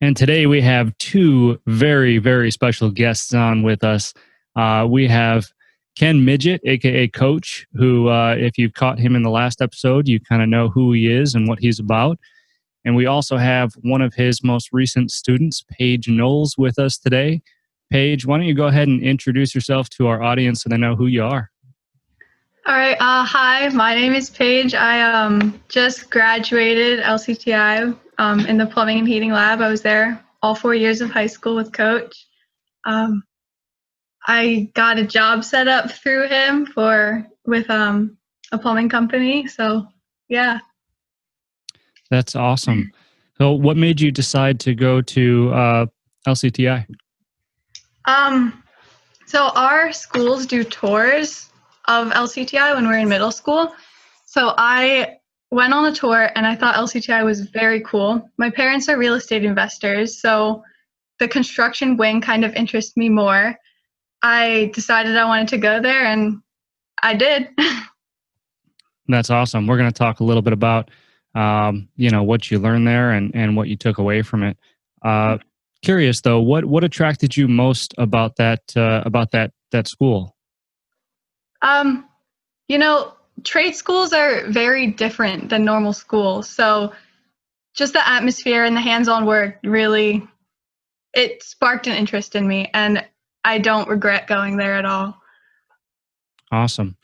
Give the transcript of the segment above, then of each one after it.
And today we have two very, very special guests on with us. We have Ken Midgett, aka Coach, who, if you caught him in the last episode, you kind of know who he is and what he's about. And we also have one of his most recent students, Paige Knowles, with us today. Paige, why don't you go ahead and introduce yourself to our audience so they know who you are? All right. Hi, my name is Paige. I just graduated LCTI in the plumbing and heating lab. I was there all 4 years of high school with Coach. I got a job set up through him with a plumbing company. So, yeah. That's awesome. So what made you decide to go to LCTI? So our schools do tours of LCTI when we're in middle school. So I went on a tour and I thought LCTI was very cool. My parents are real estate investors, so the construction wing kind of interests me more. I decided I wanted to go there and I did. That's awesome. We're going to talk a little bit about, what you learned there and what you took away from it. Curious though, what attracted you most about that school? Trade schools are very different than normal schools. So just the atmosphere and the hands-on work really, it sparked an interest in me, and I don't regret going there at all. Awesome.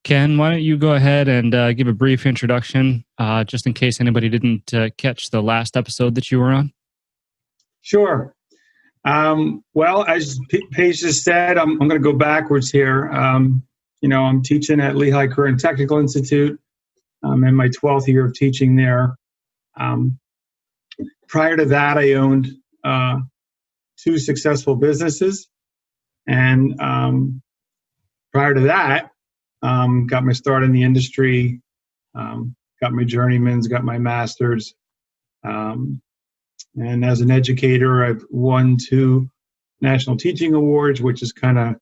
Ken, why don't you go ahead and give a brief introduction, just in case anybody didn't catch the last episode that you were on? Sure. Well, as Paige just said, I'm going to go backwards here. I'm teaching at Lehigh Current Technical Institute. I'm in my 12th year of teaching there. Prior to that, I owned two successful businesses. And prior to that, got my start in the industry, got my journeyman's, got my master's. And as an educator, I've won 2 national teaching awards, which has kind of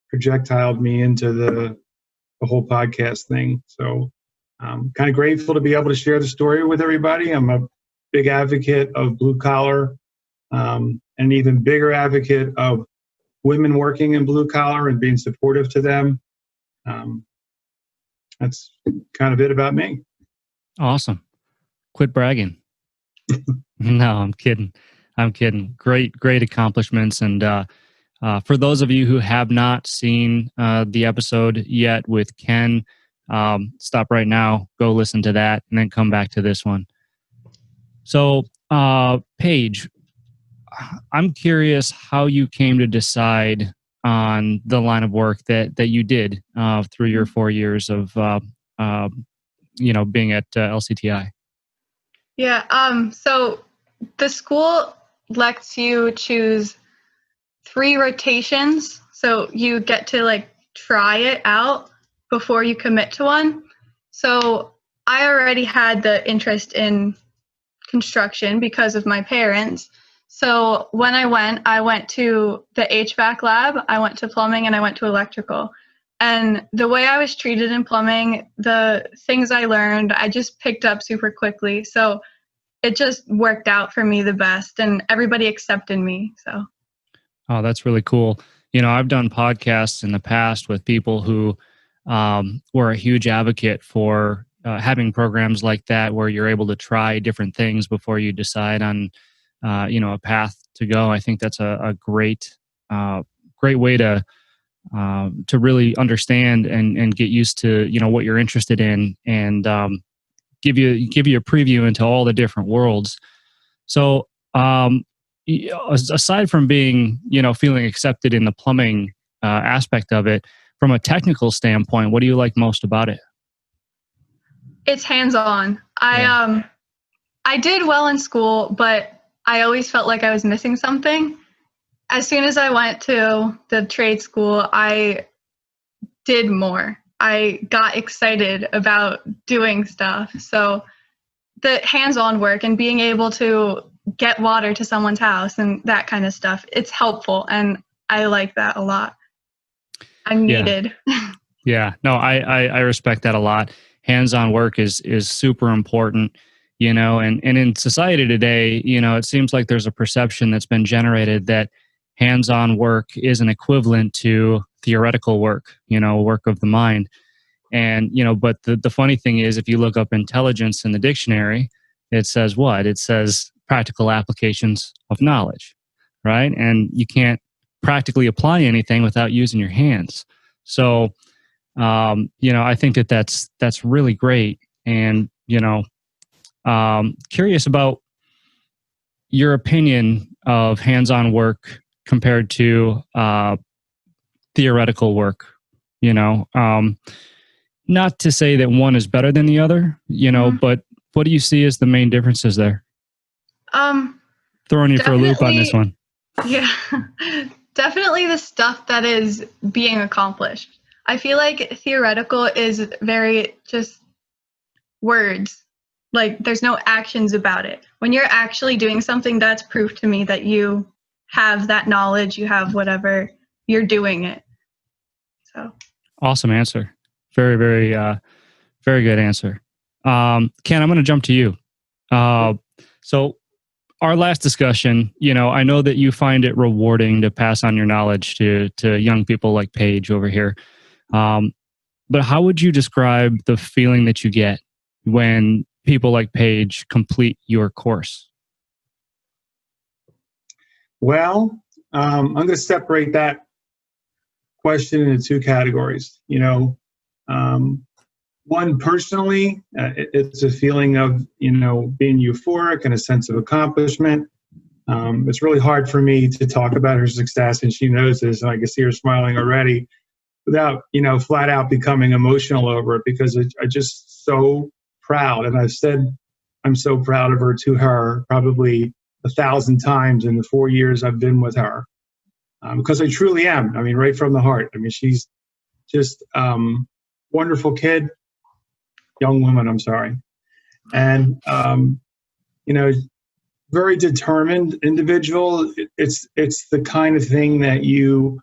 projectiled me into the whole podcast thing. So I'm kind of grateful to be able to share the story with everybody. I'm a big advocate of blue collar, and an even bigger advocate of women working in blue collar and being supportive to them. That's kind of it about me. Awesome. Quit bragging. No, I'm kidding. Great accomplishments. And for those of you who have not seen the episode yet with Ken, stop right now, go listen to that, and then come back to this one. So, Paige, I'm curious how you came to decide on the line of work that you did through your 4 years of being at LCTI. Yeah. So the school lets you choose 3 rotations. So you get to try it out before you commit to one. So I already had the interest in construction because of my parents. So when I went to the HVAC lab, I went to plumbing, and I went to electrical. And the way I was treated in plumbing, the things I learned, I just picked up super quickly. So it just worked out for me the best, and everybody accepted me. So. Oh, that's really cool. I've done podcasts in the past with people who were a huge advocate for having programs like that where you're able to try different things before you decide on, a path to go. I think that's a great way to really understand and get used to, what you're interested in, and give you a preview into all the different worlds. So, aside from being, feeling accepted in the plumbing aspect of it, from a technical standpoint, what do you like most about it? It's hands-on. Yeah. I did well in school, but I always felt like I was missing something. As soon as I went to the trade school, I did more. I got excited about doing stuff. So the hands-on work and being able to get water to someone's house and that kind of stuff, it's helpful. And I like that a lot. I'm needed. Yeah. No, I respect that a lot. Hands-on work is super important. and in society today, it seems like there's a perception that's been generated that hands-on work is an equivalent to theoretical work, work of the mind. And, but the funny thing is, if you look up intelligence in the dictionary, it says what? It says practical applications of knowledge, right? And you can't practically apply anything without using your hands. So, I think that's really great. And, curious about your opinion of hands-on work compared to theoretical work. Not to say that one is better than the other, but what do you see as the main differences there? Throwing you for a loop on this one. Yeah, definitely the stuff that is being accomplished. I feel like theoretical is very just words. Like there's no actions about it. When you're actually doing something, that's proof to me that you have that knowledge, you have whatever, you're doing it. So awesome answer. Very, very, very good answer. Ken, I'm going to jump to you. So our last discussion, I know that you find it rewarding to pass on your knowledge to young people like Paige over here. But how would you describe the feeling that you get when people like Paige complete your course? Well, I'm going to separate that question into two categories. One, personally, it's a feeling of, being euphoric and a sense of accomplishment. It's really hard for me to talk about her success, and she knows this, and I can see her smiling already, without, flat out becoming emotional over it, because I'm just so proud. And I've said I'm so proud of her to her probably 1,000 times in the 4 years I've been with her, because I truly am. I mean, right from the heart. I mean, she's just wonderful kid, young woman, I'm sorry. And, very determined individual. It's the kind of thing that you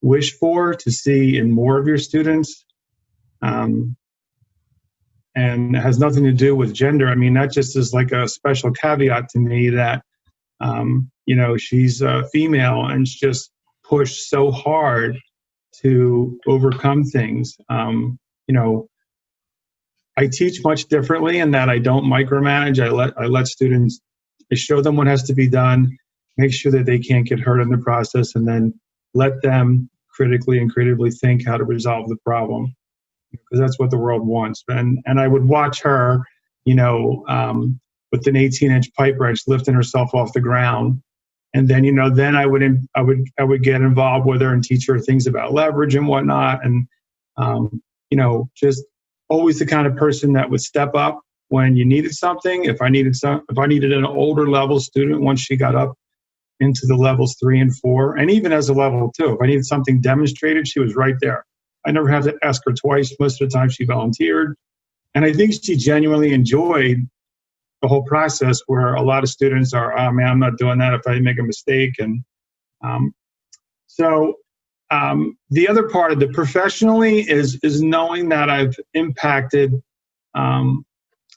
wish for to see in more of your students. And it has nothing to do with gender. I mean, that just is like a special caveat to me that, she's a female and she's just pushed so hard to overcome things. I teach much differently in that I don't micromanage. I let students, I show them what has to be done, make sure that they can't get hurt in the process, and then let them critically and creatively think how to resolve the problem, because that's what the world wants. And I would watch her, with an 18-inch pipe wrench lifting herself off the ground. And then, then I would get involved with her and teach her things about leverage and whatnot. And, just always the kind of person that would step up when you needed something. If I needed an older level student, once she got up into the levels 3 and 4, and even as a level 2, if I needed something demonstrated, she was right there. I never had to ask her twice. Most of the time she volunteered. And I think she genuinely enjoyed the whole process, where a lot of students are, oh man, I'm not doing that if I make a mistake. And the other part of the professionally is knowing that I've impacted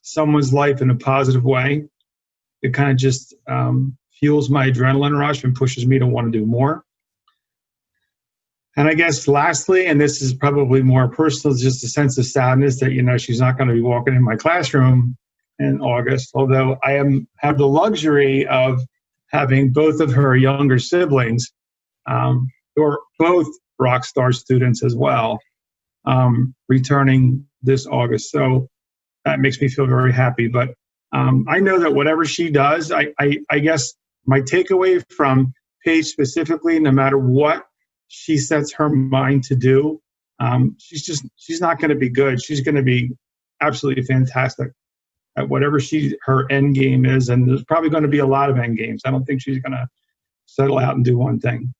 someone's life in a positive way. It kind of just fuels my adrenaline rush and pushes me to want to do more. And I guess lastly, and this is probably more personal, is just a sense of sadness that, she's not going to be walking in my classroom in August, although I have the luxury of having both of her younger siblings, who are both rock star students as well, returning this August. So that makes me feel very happy. But I know that whatever she does, I guess my takeaway from Paige specifically, no matter what she sets her mind to do, she's not going to be good. She's going to be absolutely fantastic at whatever her end game is. And there's probably going to be a lot of end games. I don't think she's going to settle out and do one thing.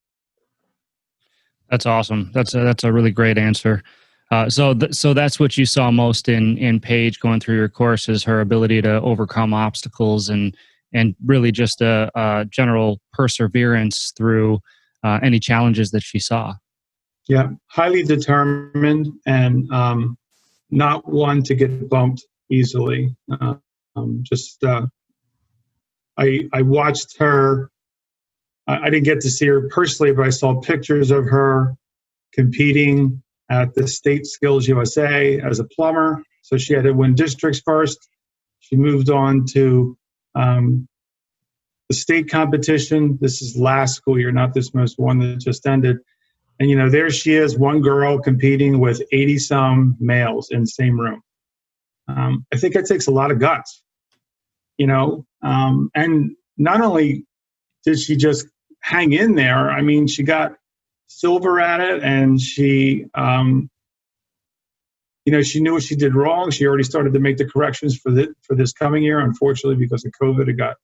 That's awesome. That's a really great answer. So that's what you saw most in Paige going through your course, is her ability to overcome obstacles and really just a general perseverance through any challenges that she saw. Yeah, highly determined and not one to get bumped, easily. I watched her. I didn't get to see her personally, but I saw pictures of her competing at the State Skills USA as a plumber. So she had to win districts first. She moved on to the state competition. This is last school year, not this most one that just ended. And, you know, there she is, one girl competing with 80-some males in the same room. I think that takes a lot of guts, you know. And not only did she just hang in there, I mean, she got silver at it, and she, you know, she knew what she did wrong. She already started to make the corrections for this coming year. Unfortunately, because of COVID, it got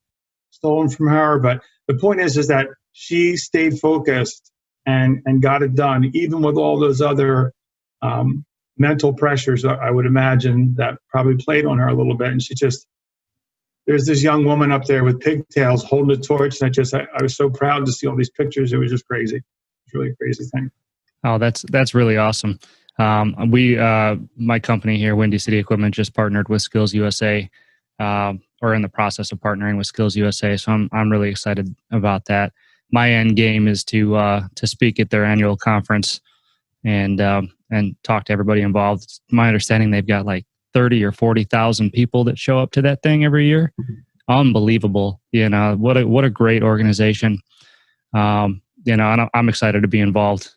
stolen from her. But the point is that she stayed focused and got it done, even with all those other mental pressures, I would imagine, that probably played on her a little bit. And she just, there's this young woman up there with pigtails holding a torch. And I was so proud to see all these pictures. It was just crazy. It's really a crazy thing. Oh, that's really awesome. My company here, Windy City Equipment, just partnered with Skills USA, or in the process of partnering with Skills USA. So I'm really excited about that. My end game is to speak at their annual conference and talk to everybody involved. It's my understanding they've got like 30 or 40,000 people that show up to that thing every year. Unbelievable. You know, what a great organization. You know, and I'm excited to be involved.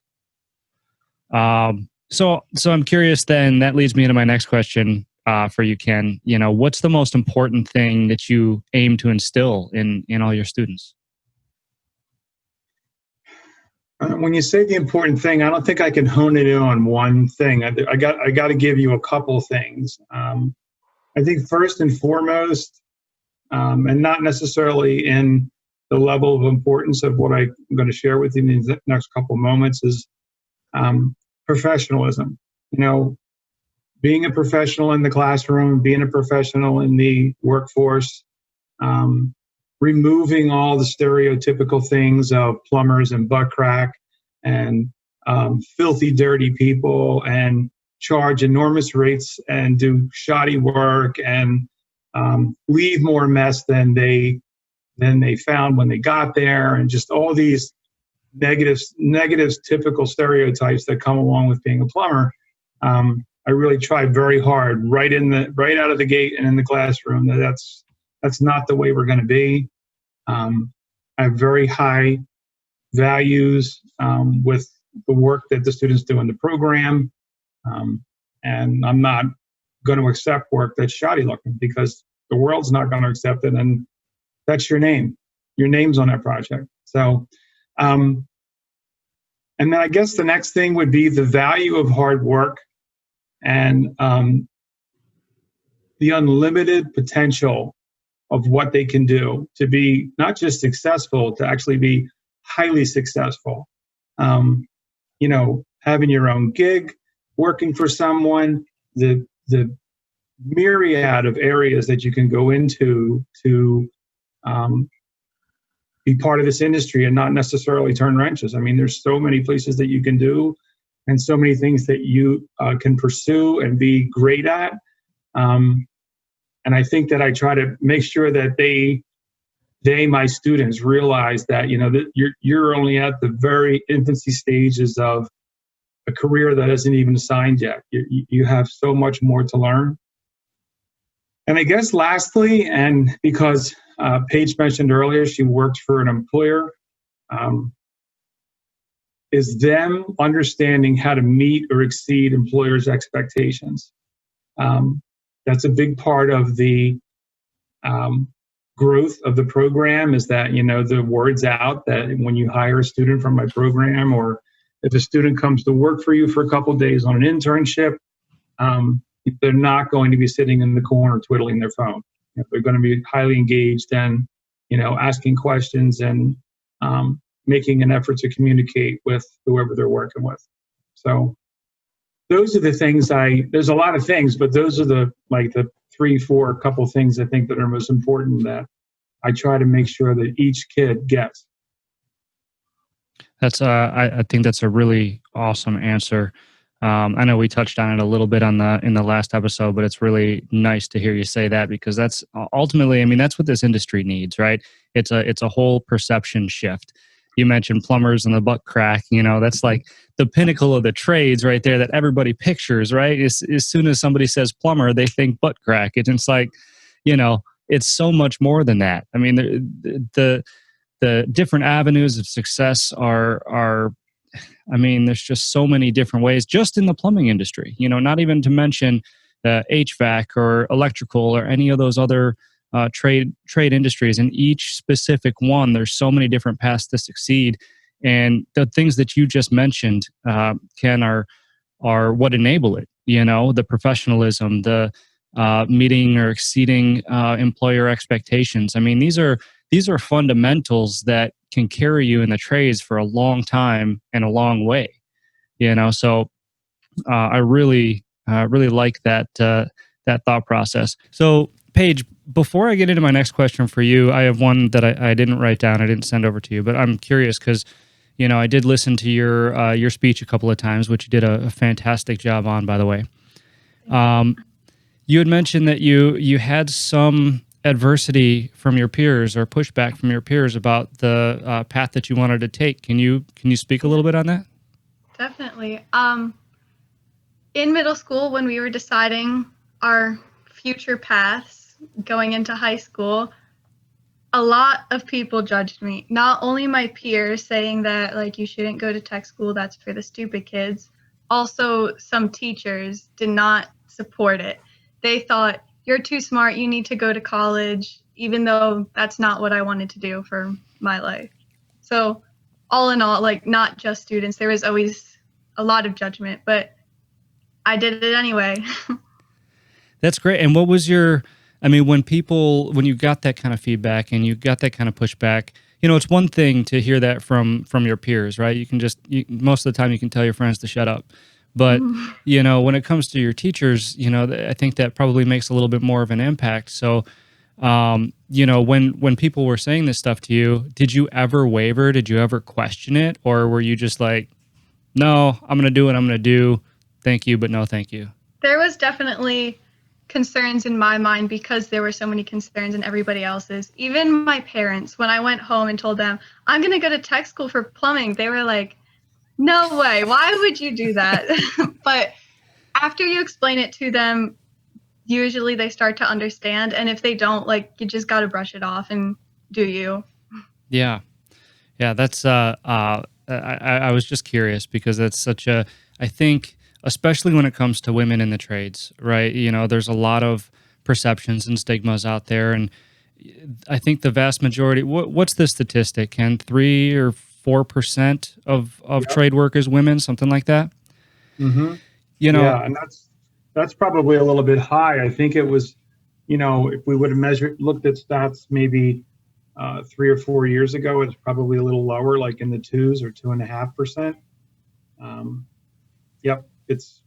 So I'm curious then, that leads me into my next question for you, Ken. You know, what's the most important thing that you aim to instill in all your students? When you say the important thing, I don't think I can hone it in on one thing. I got to give you a couple things. I think first and foremost, and not necessarily in the level of importance of what I'm going to share with you in the next couple of moments, is professionalism. You know, being a professional in the classroom, being a professional in the workforce, removing all the stereotypical things of plumbers and butt crack and filthy, dirty people, and charge enormous rates and do shoddy work and leave more mess than they found when they got there, and just all these negatives, typical stereotypes that come along with being a plumber. I really tried very hard right out of the gate and in the classroom that's not the way we're going to be. I have very high values with the work that the students do in the program, and I'm not going to accept work that's shoddy looking, because the world's not going to accept it, and that's your name. Your name's on that project. So, and then I guess the next thing would be the value of hard work and the unlimited potential of what they can do to be not just successful, to actually be highly successful. You know, having your own gig, working for someone, the myriad of areas that you can go into to be part of this industry and not necessarily turn wrenches. I mean, there's so many places that you can do and so many things that you can pursue and be great at. And I think that I try to make sure that my students realize that, you know, that you're only at the very infancy stages of a career that isn't even assigned yet. You have so much more to learn. And I guess lastly, and because Paige mentioned earlier, she worked for an employer, is them understanding how to meet or exceed employers' expectations. That's a big part of the growth of the program, is that, you know, the word's out that when you hire a student from my program, or if a student comes to work for you for a couple of days on an internship, they're not going to be sitting in the corner twiddling their phone. You know, they're going to be highly engaged and, you know, asking questions and making an effort to communicate with whoever they're working with. So those are the things there's a lot of things, but those are the 3-4 couple things I think that are most important that I try to make sure that each kid gets. That's I think that's a really awesome answer. I know we touched on it a little bit in the last episode, but it's really nice to hear you say that, because that's ultimately, I mean, that's what this industry needs, right? It's a whole perception shift. You mentioned plumbers and the butt crack. That's like the pinnacle of the trades right there that everybody pictures, right? As soon as somebody says plumber, they think butt crack. It's like, it's so much more than that. I mean, the different avenues of success are I mean, there's just so many different ways just in the plumbing industry, not even to mention HVAC or electrical or any of those other trade industries. In each specific one, there's so many different paths to succeed. And the things that you just mentioned, Ken, are what enable it. The professionalism, the meeting or exceeding employer expectations. I mean, these are fundamentals that can carry you in the trades for a long time and a long way. So I really like that thought process. So Paige, before I get into my next question for you, I have one that I didn't write down. I didn't send over to you, but I'm curious because I did listen to your speech a couple of times, which you did a fantastic job on, by the way. You had mentioned that you had some adversity from your peers or pushback from your peers about the path that you wanted to take. Can you speak a little bit on that? Definitely. In middle school, when we were deciding our future paths going into high school, a lot of people judged me. Not only my peers saying that, like, you shouldn't go to tech school, that's for the stupid kids. Also, some teachers did not support it. They thought, you're too smart, you need to go to college, even though that's not what I wanted to do for my life. So all in all, like, not just students, there was always a lot of judgment, but I did it anyway. That's great. And what was when you got that kind of feedback and you got that kind of pushback, it's one thing to hear that from your peers, right? You can most of the time you can tell your friends to shut up. But, when it comes to your teachers, I think that probably makes a little bit more of an impact. So, when people were saying this stuff to you, did you ever waver? Did you ever question it? Or were you just like, no, I'm going to do what I'm going to do. Thank you, but no thank you? There was definitely concerns in my mind because there were so many concerns in everybody else's. Even my parents, when I went home and told them, I'm going to go to tech school for plumbing, they were like, no way, why would you do that? But after you explain it to them, usually they start to understand. And if they don't, like, you just got to brush it off and do you. Yeah. Yeah, that's, I was just curious because that's I think, especially when it comes to women in the trades, right? There's a lot of perceptions and stigmas out there. And I think the vast majority, what's the statistic, Ken? 3 or 4% of trade work is women, something like that? Mm-hmm. Yeah, and that's probably a little bit high. I think it was, if we would have looked at stats maybe 3 or 4 years ago, it's probably a little lower, like in the 2s or 2.5%. Yep, it's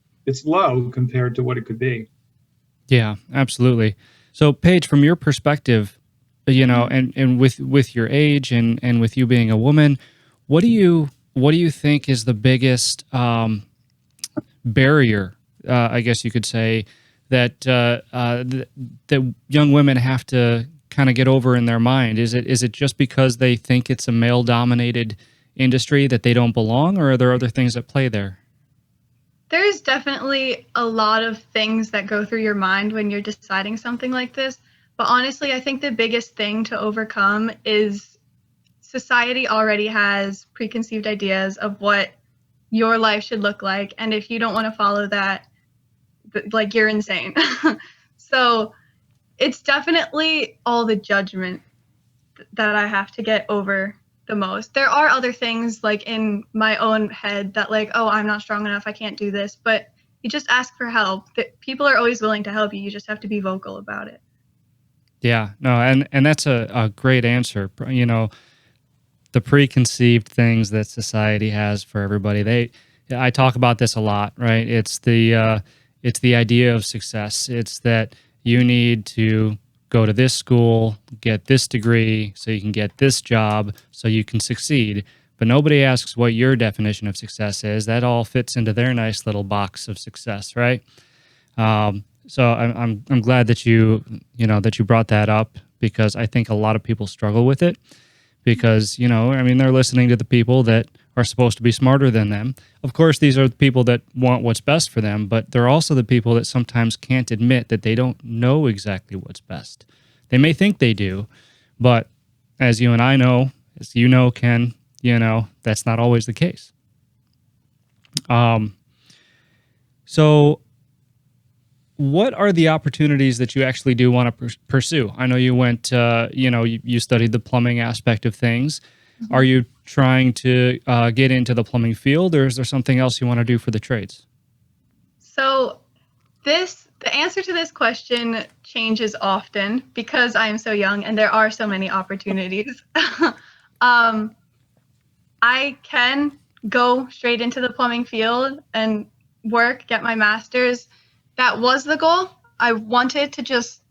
low compared to what it could be. Yeah, absolutely. So Paige, from your perspective, and with your age and with you being a woman, what do you think is the biggest barrier, I guess you could say, that that young women have to kind of get over in their mind? Is it just because they think it's a male-dominated industry that they don't belong, or are there other things at play there? There's definitely a lot of things that go through your mind when you're deciding something like this. But honestly, I think the biggest thing to overcome is society already has preconceived ideas of what your life should look like. And if you don't want to follow that, like, you're insane. So it's definitely all the judgment that I have to get over the most. There are other things, like, in my own head that, like, oh, I'm not strong enough, I can't do this, but you just ask for help. People are always willing to help you. You just have to be vocal about it. Yeah, no, and that's a great answer. The preconceived things that society has for everybody. I talk about this a lot, right? It's the idea of success. It's that you need to go to this school, get this degree, so you can get this job, so you can succeed. but nobody asks what your definition of success is. That all fits into their nice little box of success, right? So I'm glad that that you brought that up, because I think a lot of people struggle with it, because they're listening to the people that are supposed to be smarter than them. Of course, these are the people that want what's best for them, but they're also the people that sometimes can't admit that they don't know exactly what's best. They may think they do, but as you and I know, as you know, Ken, that's not always the case. So what are the opportunities that you actually do want to pursue? I know you went, you studied the plumbing aspect of things. Mm-hmm. Are you trying to get into the plumbing field, or is there something else you want to do for the trades? So the answer to this question changes often because I am so young and there are so many opportunities. I can go straight into the plumbing field and get my master's. That was the goal. I wanted to just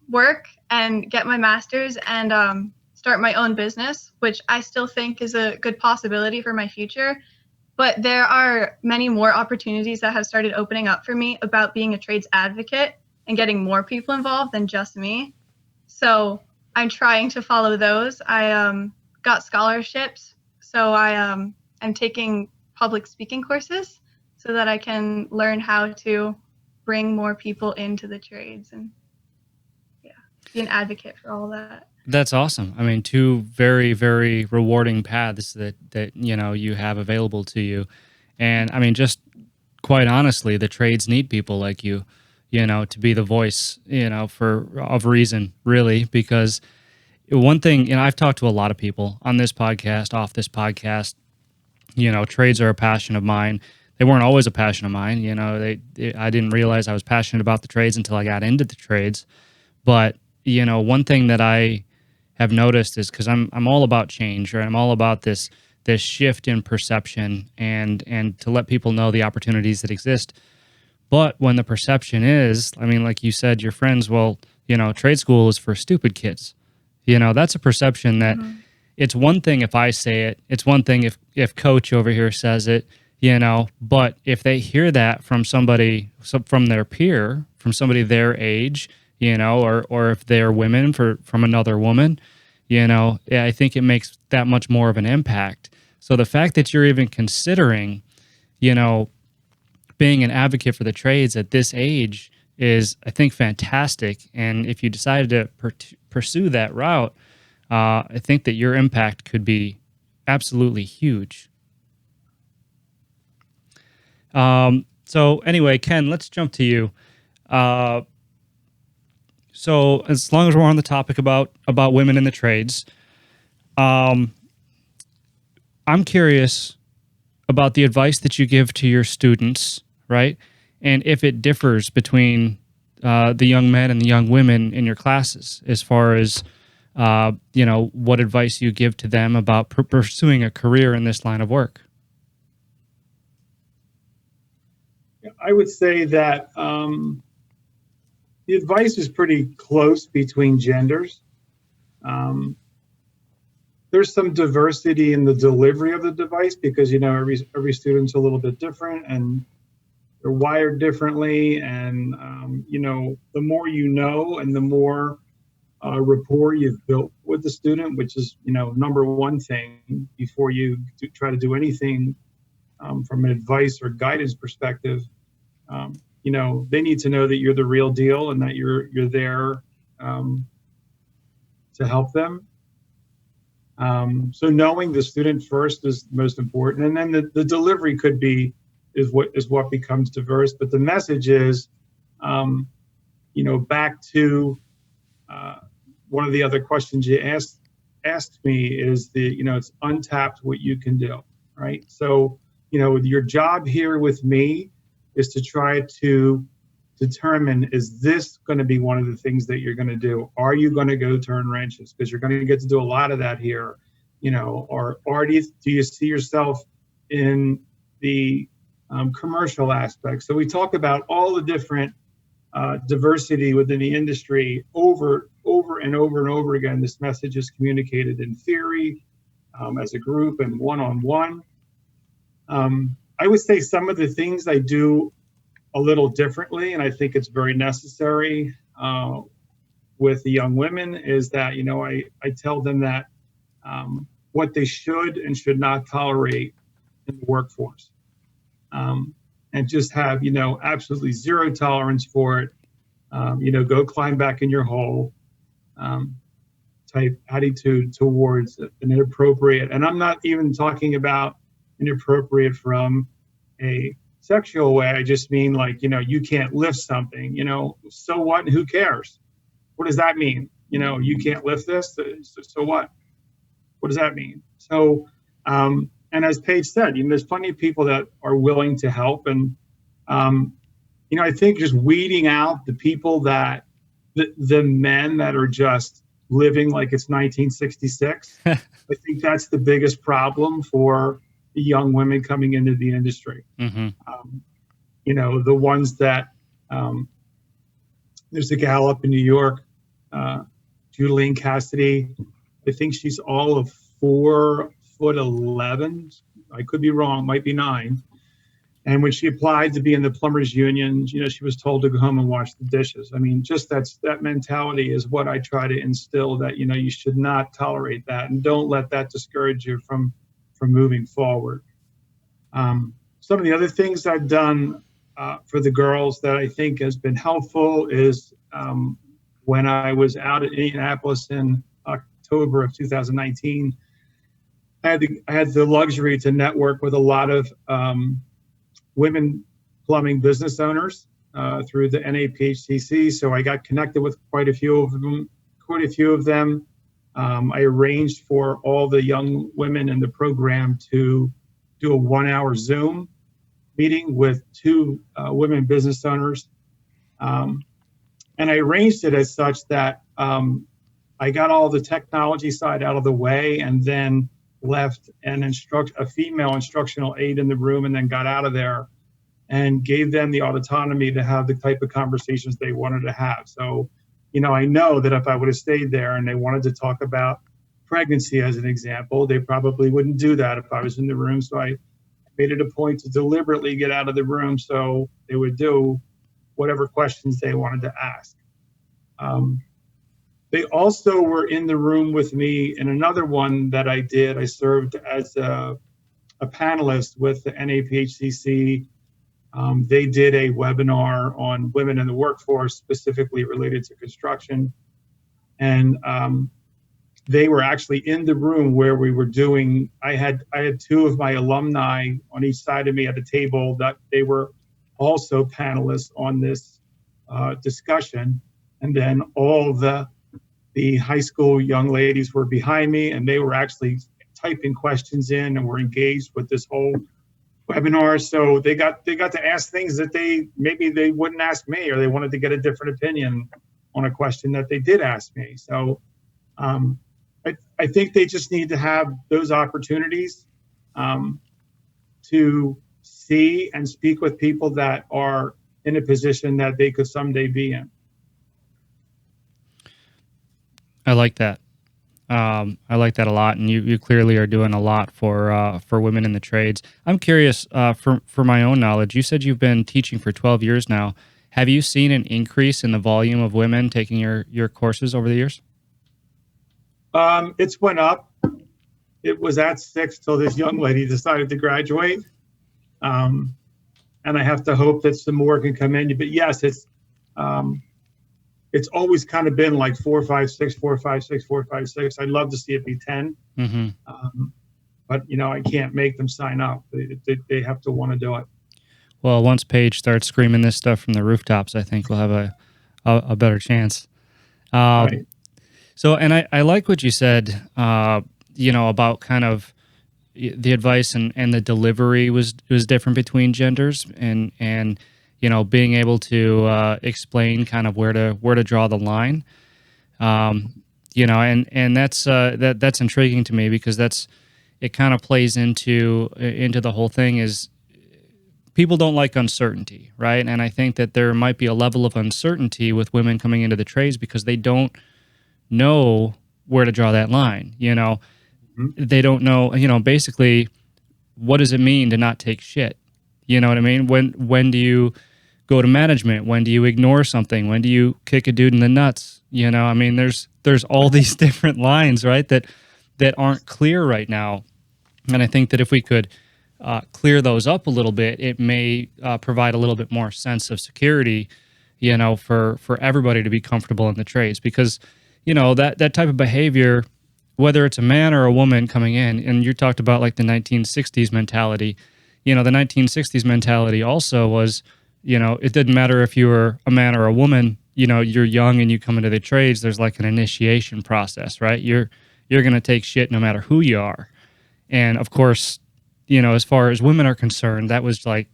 work and get my master's and start my own business, which I still think is a good possibility for my future. But there are many more opportunities that have started opening up for me about being a trades advocate and getting more people involved than just me. So I'm trying to follow those. I got scholarships, so I'm taking public speaking courses so that I can learn how to bring more people into the trades and be an advocate for all that. That's awesome. I mean, two very, very rewarding paths that you have available to you. And I mean, just quite honestly, the trades need people like you, to be the voice, of reason, really, because one thing, I've talked to a lot of people on this podcast, off this podcast, trades are a passion of mine. They weren't always a passion of mine. I didn't realize I was passionate about the trades until I got into the trades. But, one thing that I have noticed is, because I'm all about change, right? I'm all about this shift in perception and to let people know the opportunities that exist. But when the perception is, like you said, your friends, trade school is for stupid kids. That's a perception that it's one thing if I say it. It's one thing if Coach over here says it, but if they hear that from somebody, from their peer, from somebody their age, or if they're women from another woman, I think it makes that much more of an impact. So the fact that you're even considering, being an advocate for the trades at this age is, I think, fantastic. And if you decided to pursue that route, I think that your impact could be absolutely huge. So anyway, Ken, let's jump to you. So as long as we're on the topic about women in the trades, I'm curious about the advice that you give to your students, right? And if it differs between the young men and the young women in your classes, as far as what advice you give to them about pursuing a career in this line of work. I would say that the advice is pretty close between genders. There's some diversity in the delivery of the device because, every student's a little bit different and they're wired differently. And, the more and the more rapport you've built with the student, which is, number one thing before you try to do anything from an advice or guidance perspective. They need to know that you're the real deal and that you're there to help them. So knowing the student first is most important, and then the delivery is what becomes diverse. But the message is, back to one of the other questions you asked me is it's untapped what you can do, right? So your job here with me is to try to determine, is this going to be one of the things that you're going to do? Are you going to go turn wrenches? Because you're going to get to do a lot of that here, or do you see yourself in the commercial aspect? So we talk about all the different diversity within the industry over and over and over again. This message is communicated in theory, as a group and one-on-one. I would say some of the things I do a little differently, and I think it's very necessary with the young women, is that, I tell them that what they should and should not tolerate in the workforce. And just have, absolutely zero tolerance for it. Go climb back in your hole type attitude towards an inappropriate. And I'm not even talking about inappropriate from a sexual way. I just mean like, you can't lift something, so what? Who cares? What does that mean? You can't lift this. So what? What does that mean? So, and as Paige said, there's plenty of people that are willing to help. And, I think just weeding out the people that, the men that are just living like it's 1966, I think that's the biggest problem for the young women coming into the industry. Mm-hmm. The ones that, there's a gal up in New York, Julian Cassidy. I think she's all of 4'11". I could be wrong, might be 9. And when she applied to be in the plumbers union, she was told to go home and wash the dishes. I mean, just that mentality is what I try to instill, that, you should not tolerate that, and don't let that discourage you from moving forward. Some of the other things I've done for the girls that I think has been helpful is when I was out at Indianapolis in October of 2019, I had the luxury to network with a lot of women plumbing business owners through the NAPHCC. So I got connected with quite a few of them. I arranged for all the young women in the program to do a 1-hour Zoom meeting with 2 women business owners. And I arranged it as such that I got all the technology side out of the way, and then left a female instructional aide in the room, and then got out of there and gave them the autonomy to have the type of conversations they wanted to have. So, I know that if I would have stayed there and they wanted to talk about pregnancy as an example, they probably wouldn't do that if I was in the room. So I made it a point to deliberately get out of the room so they would do whatever questions they wanted to ask. They also were in the room with me in another one that I did. I served as a panelist with the NAPHCC. They did a webinar on women in the workforce, specifically related to construction. And they were actually in the room where we were doing, I had 2 of my alumni on each side of me at a table that they were also panelists on this discussion. And then all the high school young ladies were behind me, and they were actually typing questions in and were engaged with this whole webinar. So they got to ask things that maybe they wouldn't ask me, or they wanted to get a different opinion on a question that they did ask me. So I think they just need to have those opportunities to see and speak with people that are in a position that they could someday be in. I like that. I like that a lot, and you clearly are doing a lot for women in the trades. I'm curious, for my own knowledge, you said you've been teaching for 12 years now. Have you seen an increase in the volume of women taking your courses over the years? It's went up. It was at 6 till this young lady decided to graduate. And I have to hope that some more can come in. But yes, it's always kind of been like 4, 5, 6, 4, 5, 6, 4, 5, 6. I'd love to see it be 10. Mm-hmm. But, I can't make them sign up. They have to want to do it. Well, once Paige starts screaming this stuff from the rooftops, I think we'll have a better chance. Right. So, and I like what you said, about kind of the advice and the delivery was different between genders, and being able to explain kind of where to draw the line, and that's intriguing to me, because it kind of plays into the whole thing. Is people don't like uncertainty, right? And I think that there might be a level of uncertainty with women coming into the trades because they don't know where to draw that line. they don't know, basically, what does it mean to not take shit? You know what I mean? When do you go to management? When do you ignore something? When do you kick a dude in the nuts? I mean, there's all these different lines, right? That aren't clear right now. And I think that if we could clear those up a little bit, it may provide a little bit more sense of security, for everybody to be comfortable in the trades. Because, that type of behavior, whether it's a man or a woman coming in, and you talked about like the 1960s mentality, the 1960s mentality also was, it didn't matter if you were a man or a woman, you're young and you come into the trades, there's like an initiation process, right? You're going to take shit no matter who you are. And of course, as far as women are concerned, that was like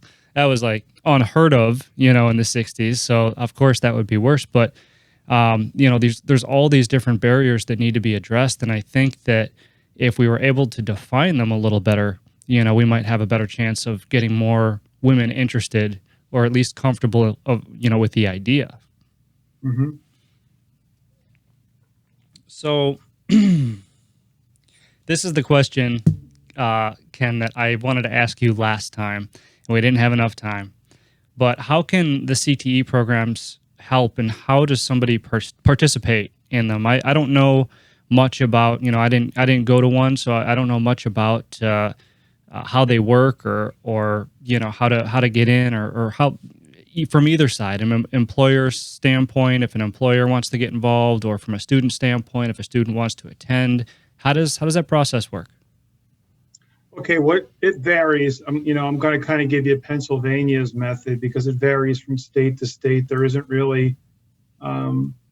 unheard of, in the 60s. So of course that would be worse. But there's all these different barriers that need to be addressed. And I think that if we were able to define them a little better, we might have a better chance of getting more women interested, or at least comfortable with the idea. Mm-hmm. So this is the question, Ken, that I wanted to ask you last time, and we didn't have enough time. But how can the CTE programs help, and how does somebody participate in them? I don't know much about, I didn't go to one, so I don't know much about how they work, or how to get in, or how, from either side, an employer standpoint, if an employer wants to get involved, or from a student standpoint, if a student wants to attend. How does that process work? Okay, it varies. I'm going to kind of give you Pennsylvania's method, because it varies from state to state. There isn't really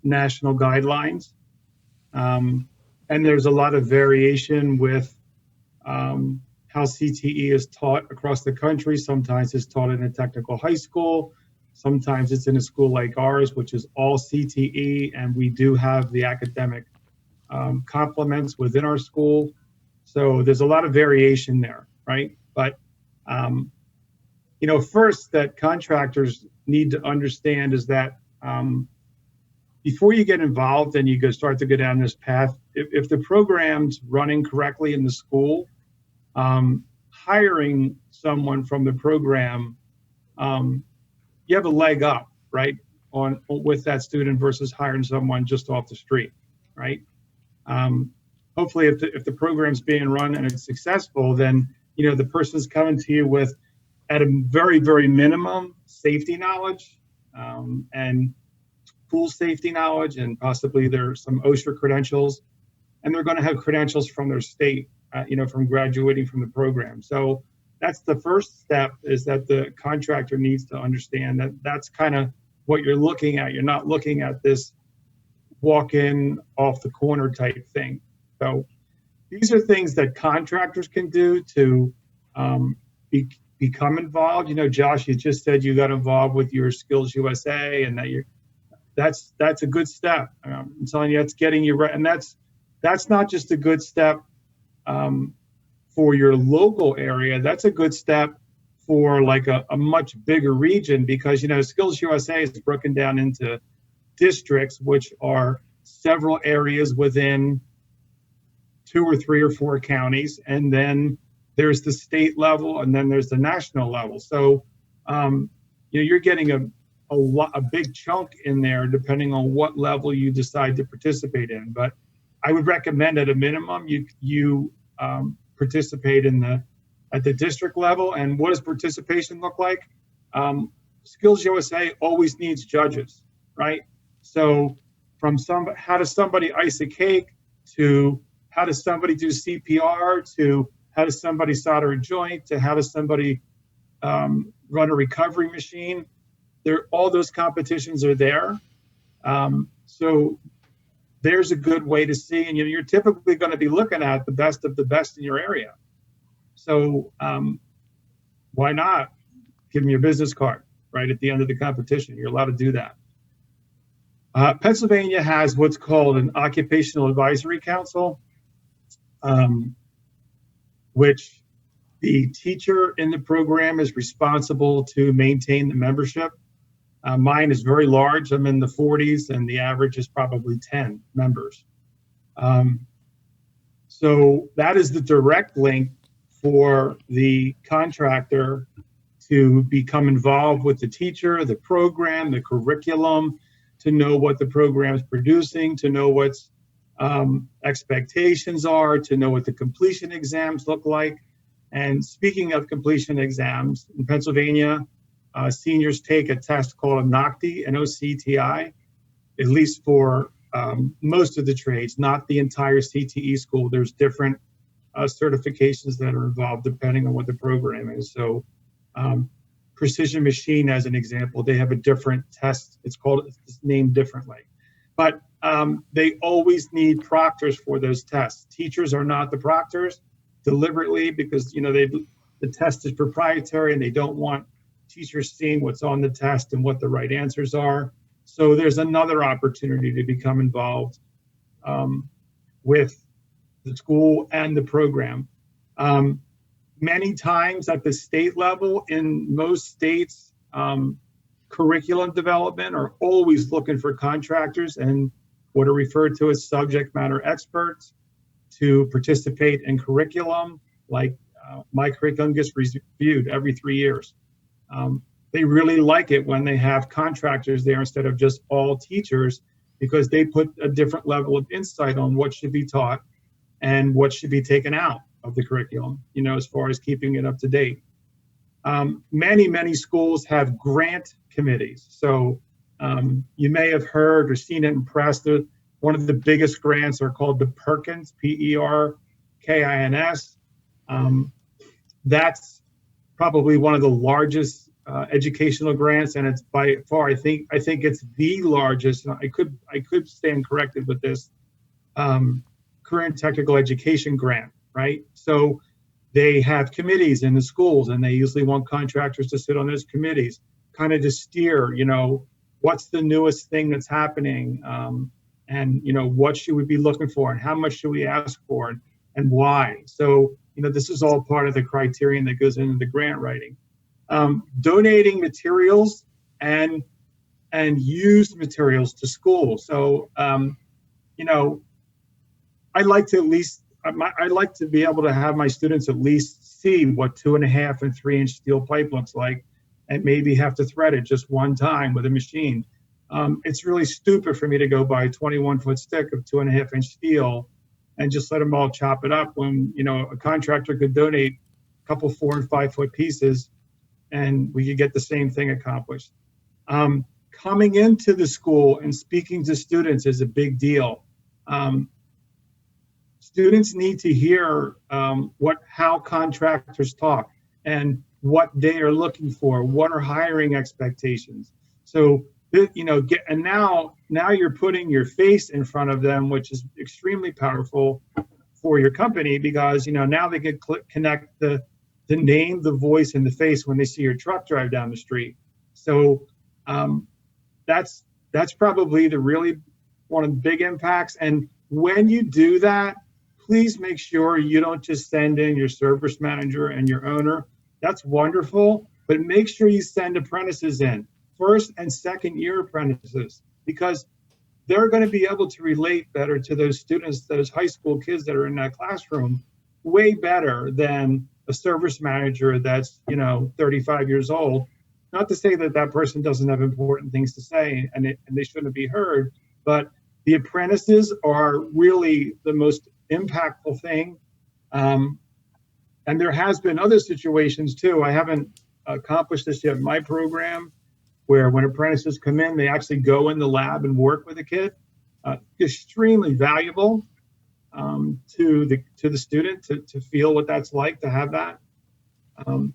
national guidelines, and there's a lot of variation with how CTE is taught across the country. Sometimes it's taught in a technical high school. Sometimes it's in a school like ours, which is all CTE, and we do have the academic complements within our school. So there's a lot of variation there, right? But, first, that contractors need to understand is that before you get involved and you start to go down this path, if the program's running correctly in the school, hiring someone from the program, you have a leg up, right, with that student versus hiring someone just off the street, right? Hopefully, if the program's being run and it's successful, then the person's coming to you with, at a very, very minimum, safety knowledge, and pool safety knowledge, and possibly there's some OSHA credentials, and they're going to have credentials from their state, from graduating from the program. So that's the first step, is that the contractor needs to understand that that's kind of what you're looking at. You're not looking at this walk-in off the corner type thing. So these are things that contractors can do to become involved. Josh, you just said you got involved with your Skills USA, and that's a good step. I'm telling you, that's getting you right, and that's not just a good step for your local area. That's a good step for like a much bigger region, because Skills USA is broken down into districts, which are several areas within 2 or 3 or 4 counties, and then there's the state level, and then there's the national level. So you're getting a big chunk in there, depending on what level you decide to participate in. But I would recommend, at a minimum, you participate at the district level. And what does participation look like? Skills USA always needs judges, right? So from how does somebody ice a cake, to how does somebody do CPR, to how does somebody solder a joint, to how does somebody run a recovery machine, all those competitions are there. So there's a good way to see, and you're typically going to be looking at the best of the best in your area. So why not give them your business card right at the end of the competition? You're allowed to do that. Pennsylvania has what's called an Occupational Advisory Council, which the teacher in the program is responsible to maintain the membership. Mine is very large. I'm in the 40s, and the average is probably 10 members. So that is the direct link for the contractor to become involved with the teacher, the program, the curriculum, to know what the program is producing, to know what's expectations are, to know what the completion exams look like. And speaking of completion exams, in Pennsylvania, seniors take a test called a NOCTI, NOCTI, at least for most of the trades, not the entire CTE school. There's different certifications that are involved depending on what the program is. So Precision Machine, as an example, they have a different test. It's named differently. But they always need proctors for those tests. Teachers are not the proctors deliberately because the test is proprietary and they don't want teachers seeing what's on the test and what the right answers are. So there's another opportunity to become involved with the school and the program. Many times at the state level, in most states, curriculum development are always looking for contractors and what are referred to as subject matter experts to participate in curriculum. Like my curriculum gets reviewed every 3 years. They really like it when they have contractors there instead of just all teachers, because they put a different level of insight on what should be taught and what should be taken out of the curriculum, as far as keeping it up to date. Many schools have grant committees. So you may have heard or seen it in press. One of the biggest grants are called the Perkins, PERKINS. That's probably one of the largest educational grants, and it's by far, I think it's the largest. I could stand corrected with this. Career and technical education grant, right? So they have committees in the schools, and they usually want contractors to sit on those committees, kind of to steer, what's the newest thing that's happening, and what should we be looking for, and how much should we ask for, and why. So this is all part of the criterion that goes into the grant writing. Donating materials and used materials to schools. So I'd like to be able to have my students at least see what 2.5 and 3 inch steel pipe looks like, and maybe have to thread it just one time with a machine. It's really stupid for me to go buy a 21-foot stick of 2.5 inch steel and just let them all chop it up when a contractor could donate a couple 4 and 5 foot pieces, and we could get the same thing accomplished. Coming into the school and speaking to students is a big deal. Students need to hear how contractors talk and what they are looking for, what are hiring expectations. So now you're putting your face in front of them, which is extremely powerful for your company, because now they can connect the name, the voice, and the face when they see your truck drive down the street. So that's probably really one of the big impacts. And when you do that, please make sure you don't just send in your service manager and your owner. That's wonderful, but make sure you send apprentices in, first and second year apprentices, because they're going to be able to relate better to those students, those high school kids that are in that classroom, way better than a service manager that's 35 years old. Not to say that person doesn't have important things to say and they shouldn't be heard, but the apprentices are really the most impactful thing. And there has been other situations too. I haven't accomplished this yet in my program, where when apprentices come in, they actually go in the lab and work with a kid. Extremely valuable to the student to feel what that's like, to have that, and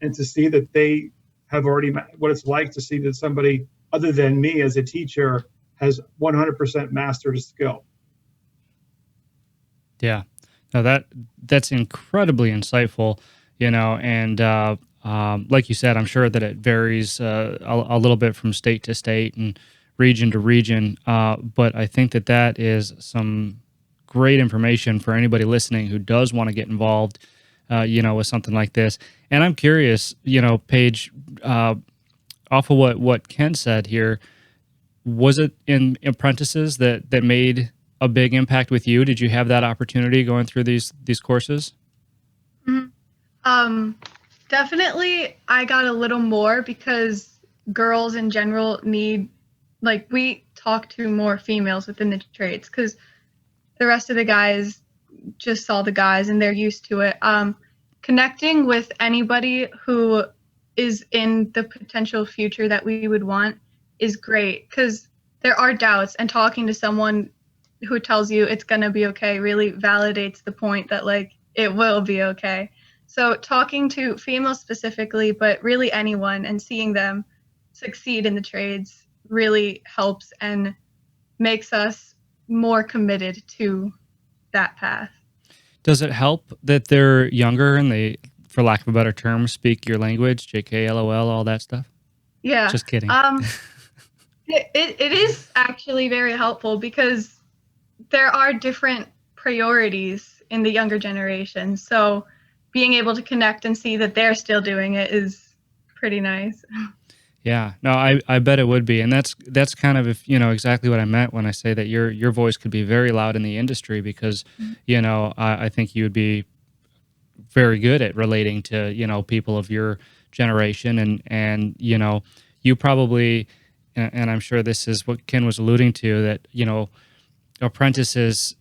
to see that they have already what it's like to see that somebody other than me as a teacher has 100% mastered a skill. Yeah, no, that's incredibly insightful, and like you said, I'm sure that it varies a little bit from state to state and region to region, but I think that is some great information for anybody listening who does want to get involved, with something like this. And I'm curious, Paige, off of what Ken said here, was it in apprentices that made a big impact with you? Did you have that opportunity going through these courses? Definitely I got a little more because girls in general need, like, we talk to more females within the trades because the rest of the guys just saw the guys and they're used to it. Connecting with anybody who is in the potential future that we would want is great because there are doubts, and talking to someone who tells you it's going to be okay really validates the point that, like, it will be okay. So talking to females specifically, but really anyone, and seeing them succeed in the trades really helps and makes us more committed to that path. Does it help that they're younger and they, for lack of a better term, speak your language, JK, LOL, all that stuff? Yeah. Just kidding. It is actually very helpful because there are different priorities in the younger generation. So being able to connect and see that they're still doing it is pretty nice. Yeah, no, I bet it would be, and that's kind of, if exactly what I meant when I say that your voice could be very loud in the industry, because I think you would be very good at relating to people of your generation, and you probably, and I'm sure this is what Ken was alluding to, that apprentices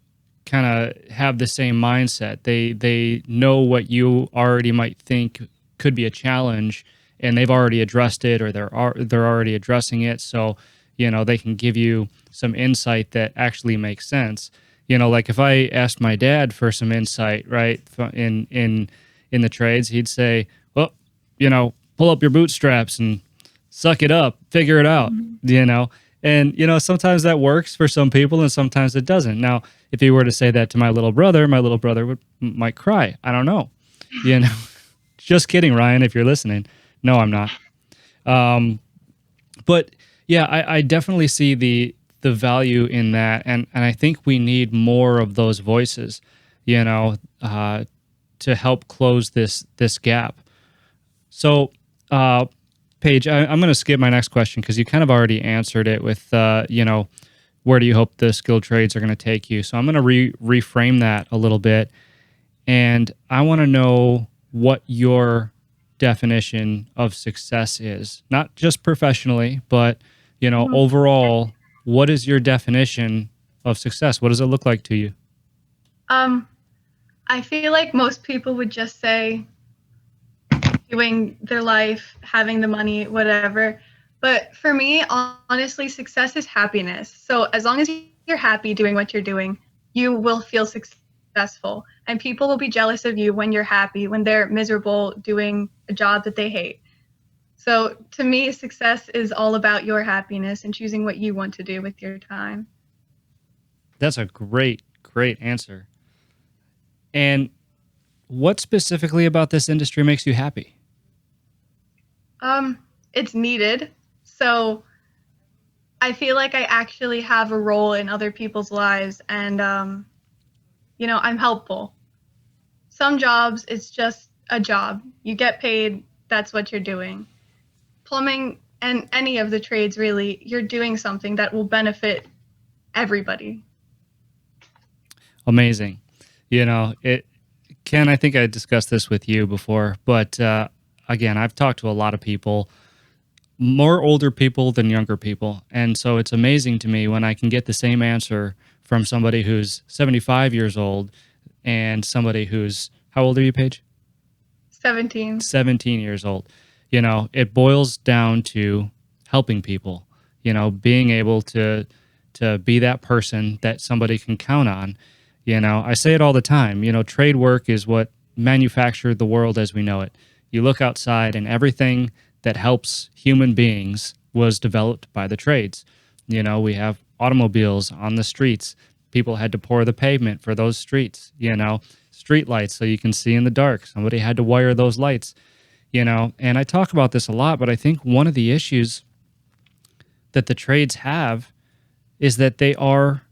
kind of have the same mindset. They know what you already might think could be a challenge, and they've already addressed it, or they're already addressing it. So they can give you some insight that actually makes sense. Like if I asked my dad for some insight, right, in the trades, he'd say, well, pull up your bootstraps and suck it up, figure it out, And, sometimes that works for some people and sometimes it doesn't. Now, if he were to say that to my little brother might cry. I don't know. Just kidding, Ryan, if you're listening. No, I'm not. But yeah, I definitely see the value in that. And I think we need more of those voices, to help close this gap. So, Paige, I'm going to skip my next question because you kind of already answered it with, where do you hope the skilled trades are going to take you? So I'm going to reframe that a little bit. And I want to know what your definition of success is, not just professionally, but, overall, what is your definition of success? What does it look like to you? I feel like most people would just say doing their life, having the money, whatever. But for me, honestly, success is happiness. So as long as you're happy doing what you're doing, you will feel successful. And people will be jealous of you when you're happy, when they're miserable doing a job that they hate. So to me, success is all about your happiness and choosing what you want to do with your time. That's a great answer. And what specifically about this industry makes you happy? It's needed. So I feel like I actually have a role in other people's lives, and I'm helpful. Some jobs, it's just a job. You get paid, that's what you're doing. Plumbing and any of the trades, really, you're doing something that will benefit everybody. Amazing. Ken, I think I discussed this with you before, but again, I've talked to a lot of people, more older people than younger people. And so it's amazing to me when I can get the same answer from somebody who's 75 years old and somebody who's, how old are you, Paige? 17. 17 years old. It boils down to helping people, being able to be that person that somebody can count on. I say it all the time, trade work is what manufactured the world as we know it. You look outside and everything that helps human beings was developed by the trades. We have automobiles on the streets. People had to pour the pavement for those streets, street lights so you can see in the dark. Somebody had to wire those lights, and I talk about this a lot, but I think one of the issues that the trades have is that they are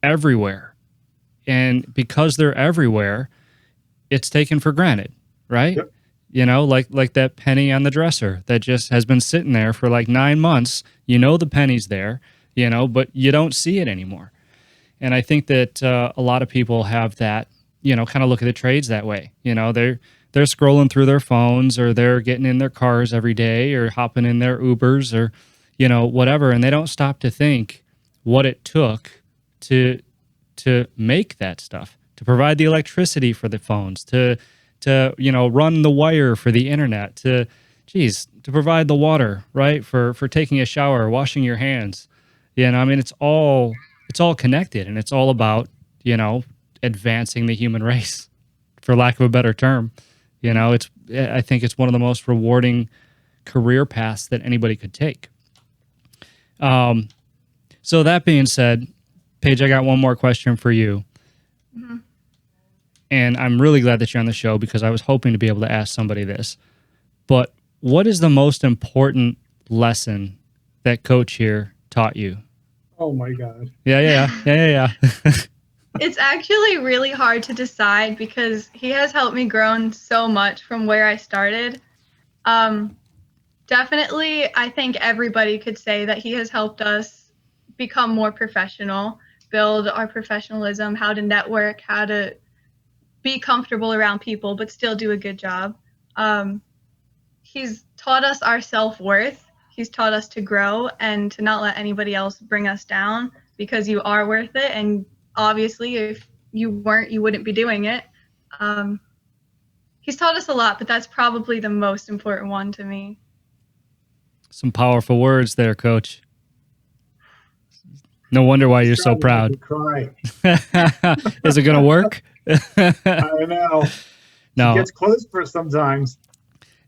everywhere. And because they're everywhere, it's taken for granted, right? Yep. Like that penny on the dresser that just has been sitting there for like 9 months. The penny's there, but you don't see it anymore. I think that a lot of people have that, kind of look at the trades that way. They're scrolling through their phones, or they're getting in their cars every day, or hopping in their Ubers, or whatever, and they don't stop to think what it took to make that stuff, to provide the electricity for the phones, to run the wire for the internet, to provide the water, right, for taking a shower, washing your hands. I mean, it's all connected, and it's all about advancing the human race, for lack of a better term. I think it's one of the most rewarding career paths that anybody could take. So that being said, Paige, I got one more question for you. Mm-hmm. And I'm really glad that you're on the show, because I was hoping to be able to ask somebody this. But what is the most important lesson that Coach here taught you? Oh my God. Yeah. It's actually really hard to decide, because he has helped me grow so much from where I started. Definitely, I think everybody could say that he has helped us become more professional, build our professionalism, how to network, how to be comfortable around people, but still do a good job. He's taught us our self-worth. He's taught us to grow and to not let anybody else bring us down, because you are worth it. And obviously, if you weren't, you wouldn't be doing it. He's taught us a lot, but that's probably the most important one to me. Some powerful words there, Coach. No wonder why you're so proud. Cry. Is it going to work? I know. No. It gets close for sometimes.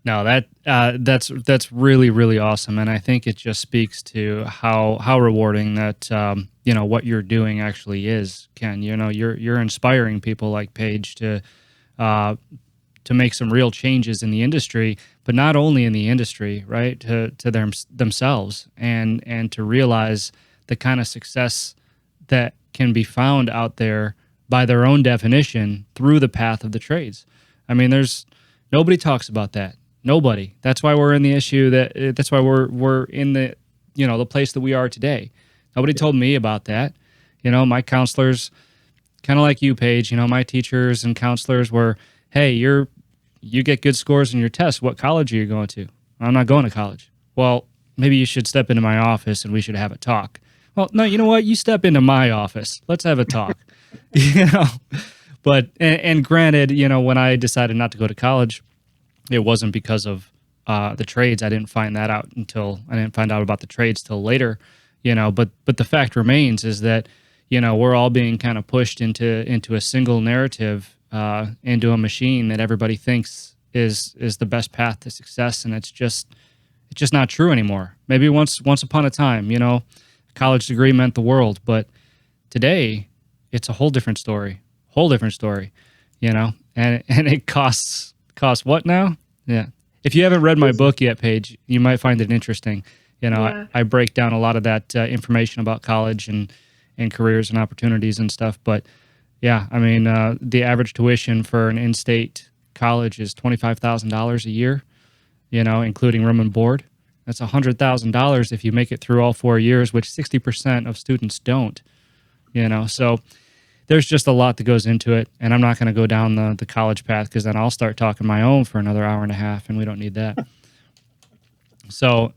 No, that's really, really awesome, and I think it just speaks to how rewarding that what you're doing actually is, Ken. You're inspiring people like Paige to make some real changes in the industry, but not only in the industry, right? To themselves, and to realize the kind of success that can be found out there by their own definition through the path of the trades. I mean, nobody talks about that. Nobody. That's why we're in the issue that's why we're in the the place that we are today. Nobody told me about that. My counselors, kind of like you, Paige, my teachers and counselors were, hey, you get good scores in your tests. What college are you going to? I'm not going to college. Well, maybe you should step into my office and we should have a talk. Well, no, you know what? You step into my office. Let's have a talk. But and granted, when I decided not to go to college, it wasn't because of the trades. I didn't find out about the trades till later, but the fact remains is that, we're all being kind of pushed into a single narrative, into a machine that everybody thinks is the best path to success. And it's just not true anymore. Maybe once upon a time, a college degree meant the world, but today it's a whole different story, and it costs what now? Yeah. If you haven't read my book yet, Paige, you might find it interesting. Yeah. I break down a lot of that information about college and careers and opportunities and stuff. But yeah, I mean, the average tuition for an in-state college is $25,000 a year, including room and board. That's $100,000 if you make it through all 4 years, which 60% of students don't, so there's just a lot that goes into it, and I'm not going to go down the college path, because then I'll start talking my own for another hour and a half, and we don't need that. So,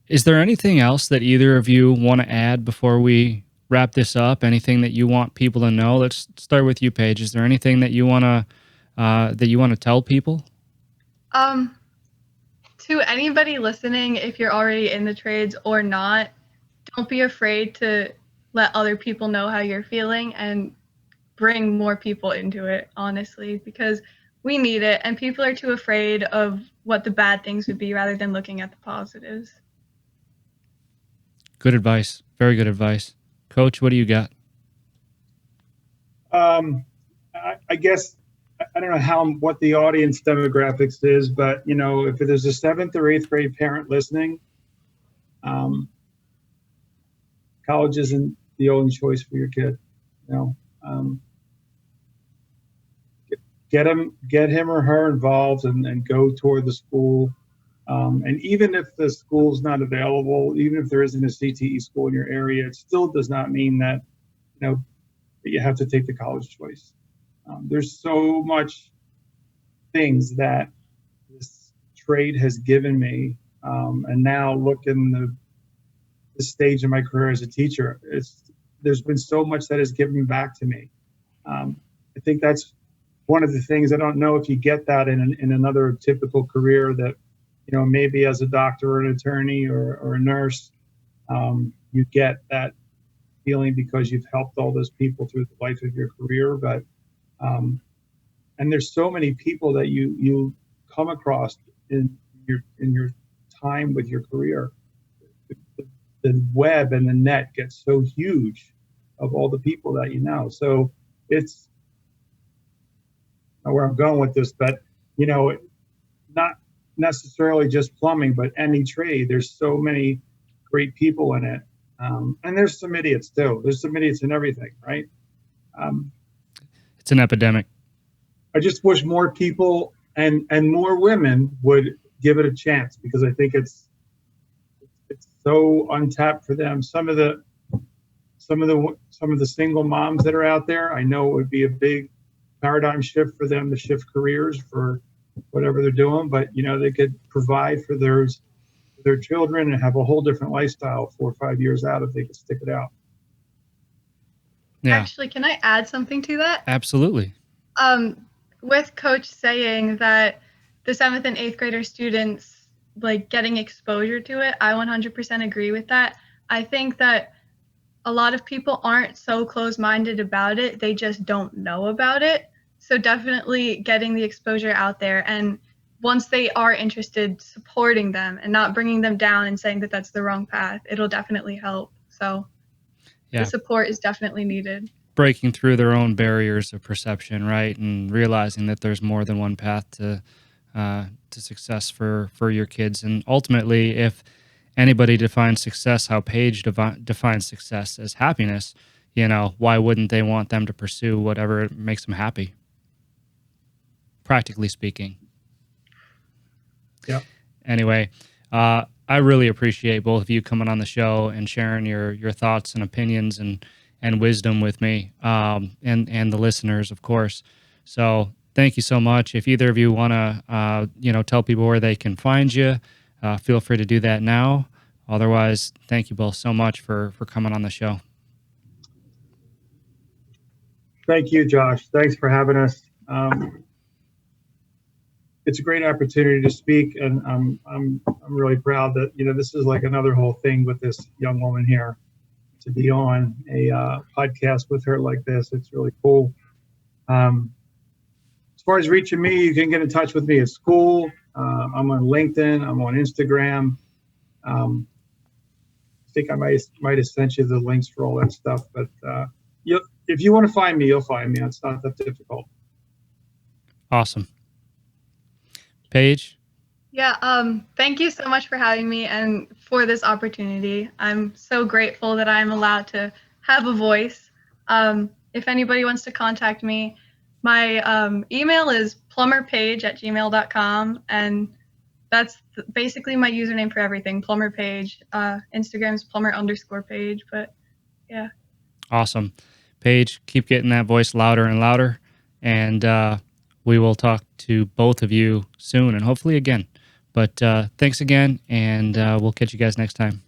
is there anything else that either of you want to add before we wrap this up? Anything that you want people to know? Let's start with you, Paige. Is there anything that you want to tell people? To anybody listening, if you're already in the trades or not, don't be afraid to let other people know how you're feeling and bring more people into it, honestly, because we need it, and people are too afraid of what the bad things would be rather than looking at the positives. Good advice. Very good advice. Coach, what do you got? I guess, I don't know what the audience demographics is, but, if there's a 7th or 8th grade parent listening, college isn't the only choice for your kid. Get him or her involved and go toward the school. And even if the school's not available, even if there isn't a CTE school in your area, it still does not mean that that you have to take the college choice. There's so much things that this trade has given me, and now look in the stage of my career as a teacher. There's been so much that has given back to me. I think that's one of the things. I don't know if you get that in another typical career, that maybe as a doctor or an attorney or a nurse, you get that feeling because you've helped all those people through the life of your career. But and there's so many people that you come across in your time with your career. The web and the net gets so huge of all the people that you know. So it's where I'm going with this, but not necessarily just plumbing, but any trade. There's so many great people in it, and there's some idiots too. There's some idiots in everything, right? It's an epidemic. I just wish more people and more women would give it a chance, because I think it's so untapped for them. Some of the single moms that are out there, I know it would be a big paradigm shift for them to shift careers for whatever they're doing, but they could provide for their children and have a whole different lifestyle 4 or 5 years out if they could stick it out. Yeah. Actually, can I add something to that? Absolutely. With Coach saying that the 7th and 8th grader students like getting exposure to it, I 100% agree with that. I think that a lot of people aren't so close-minded about it. They just don't know about it. So definitely getting the exposure out there, and once they are interested, supporting them and not bringing them down and saying that that's the wrong path, it'll definitely help. So the support is definitely needed. Breaking through their own barriers of perception, right? And realizing that there's more than one path to success for your kids. And ultimately, if anybody defines success how Paige defines success as happiness, why wouldn't they want them to pursue whatever makes them happy? Practically speaking. Yeah. Anyway, I really appreciate both of you coming on the show and sharing your thoughts and opinions and wisdom with me, and the listeners, of course. So thank you so much. If either of you want to, tell people where they can find you, feel free to do that now. Otherwise, thank you both so much for coming on the show. Thank you, Josh. Thanks for having us. It's a great opportunity to speak, and I'm really proud that this is like another whole thing with this young woman here. To be on a podcast with her like this, it's really cool. As far as reaching me, you can get in touch with me at school. I'm on LinkedIn. I'm on Instagram. I think I might have sent you the links for all that stuff. But if you want to find me, you'll find me. It's not that difficult. Awesome. Paige? Yeah, thank you so much for having me and for this opportunity. I'm so grateful that I'm allowed to have a voice. If anybody wants to contact me, my email is plumberpaige@gmail.com, and that's basically my username for everything, plumberpaige. Instagram is plumber_page, but yeah. Awesome. Paige, keep getting that voice louder and louder, and we will talk to both of you soon and hopefully again. But thanks again, and we'll catch you guys next time.